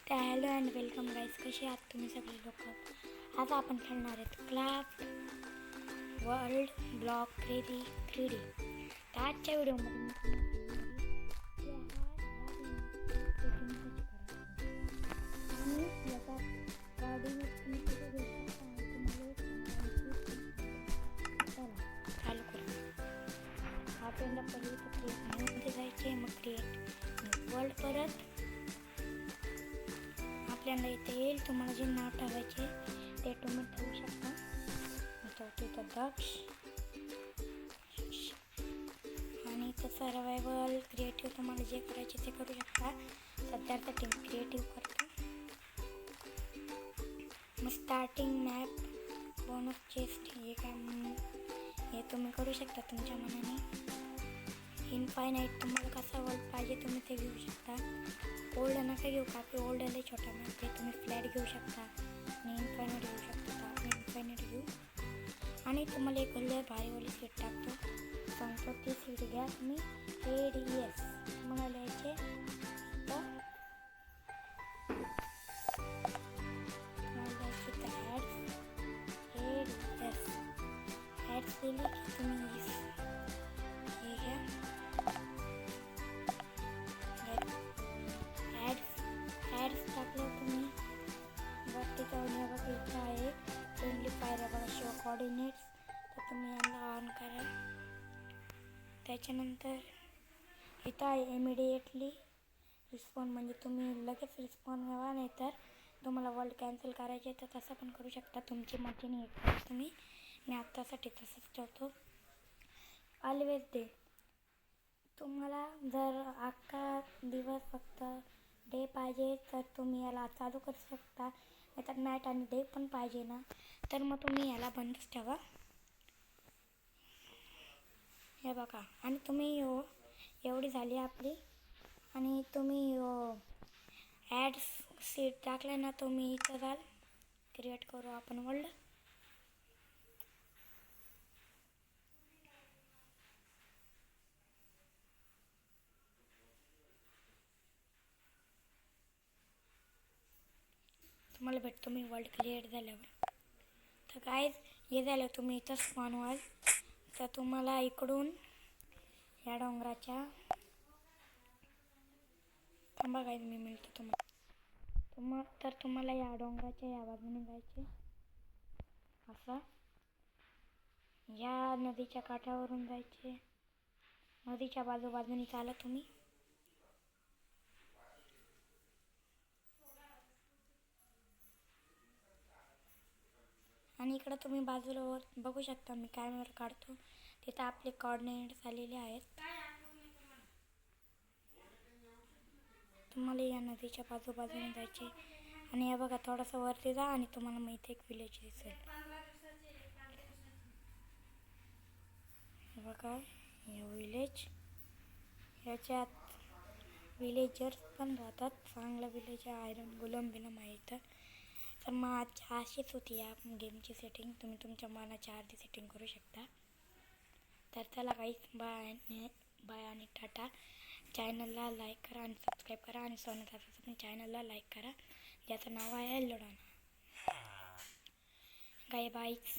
तर hello and welcome guys, कसे आहात तुम्ही सगळे लोक. आज आपण खेळणार आहेत क्राफ्ट वर्ल्ड ब्लॉक 3D. तर आजच्या व्हिडिओमध्ये मी चालू करू. आपल्याला पहिले तर क्रिएटमध्ये जायचे, मग क्रिएट वर्ल्ड. परत आपल्याला इथे येईल, तुम्हाला जे नाव ठेवायचे ते तुम्ही ठेवू शकता. तिथं दक्ष आणि इथं सर्वायवल क्रिएटिव्ह, तुम्हाला जे करायचे ते करू शकता. सध्यासाठी मी क्रिएटिव्ह करतो. मग स्टार्टिंग मॅप, बोनस चेस्ट, हे तुम्ही करू शकता तुमच्या मनाने. इनफायनाईट, तुम्हाला कसा वर्ल्ड पाहिजे तुम्ही ते घेऊ शकता. ओल्ड नका घेऊ, काफी ओल्ड आले छोटा मॅप, ते तुम्ही फ्लॅट घेऊ शकता आणि इनफायनाईट घेऊ शकता. तर आपण इनफायनाईट घेऊ आणि तुम्हाला एक लय भारीवाली सीट टाकतो, सांगतो ती सीट घ्या तुम्ही. ADS तुम्हाला लिहायचे. तर तुम्हाला लिहायचे तर ADS ॲड्स दिली की तुम्ही हे घ्या. ॲड्स टाकलं तुम्ही वरती जाऊन बघा, इथं आहे फ्रेंडली फायर बघा, शो कोऑर्डिनेट्स. तर तुम्ही यांना ऑन करा. त्याच्यानंतर इथं आहे इमिडिएटली रिस्पॉन्ड, म्हणजे तुम्ही लगेच रिस्पॉन्ड व्हावा, नाही तर तुम्हाला वर्ल्ड कॅन्सल करायचे तर तसं पण करू शकता. तुमची मर्जी नाही तुम्ही. मी आत्तासाठी तसंच ठेवतो. ऑलवेज डे, तुम्हाला जर अख्खा दिवस फक्त डे पाहिजे तर तुम्ही याला चालू करू शकता, नाही तर नाईट आणि डे पण पाहिजे ना, तर मग तुम्ही याला बंदच ठेवा. हे बघा, आणि तुम्ही एवढी झाली आपली. आणि तुम्ही ॲड्स सीट टाकलं ना, तुम्ही इथं जाल, क्रिएट करू आपण वर्ल्ड. तुम्हाला भेटतो मी वर्ल्ड क्रिएट झाल्यावर. तर काय हे झालं, तुम्ही इथं स्पॉन व्हाल. तर तुम्हाला इकडून या डोंगराच्या थांबा काय मी मिळतो तर तुम्हाला या डोंगराच्या या बाजूने जायचे. असं या नदीच्या काठावरून जायचे. नदीच्या बाजूबाजूने चाला तुम्ही. आणि इकडं तुम्ही बाजूला बघू शकता, मी कॅमेरा काढतो, तिथं आपले कोऑर्डिनेट्स आलेले आहेत. तुम्हाला या नदीच्या बाजूबाजूने जायचे. आणि या बघा, थोडंसं वरती जा आणि तुम्हाला माहिती एक विलेज दिसेल. बघा हे विलेज, ह्याच्यात विलेजर्स पण राहतात. चांगलं विलेज आहे, आयरन गुलम बिलम आहे इथं. तर मग अशीच होती या गेमची सेटिंग. तुम्ही तुमच्या मनाच्या अर्धी सेटिंग करू शकता. तर चला गाईस, बाय आणि टाटा. चॅनलला लाईक करा आणि सबस्क्राईब करा, आणि सोनू दादाचं पण चॅनलला लाईक करा, ज्याचं नाव आहे लोडाना. गाय बाईच.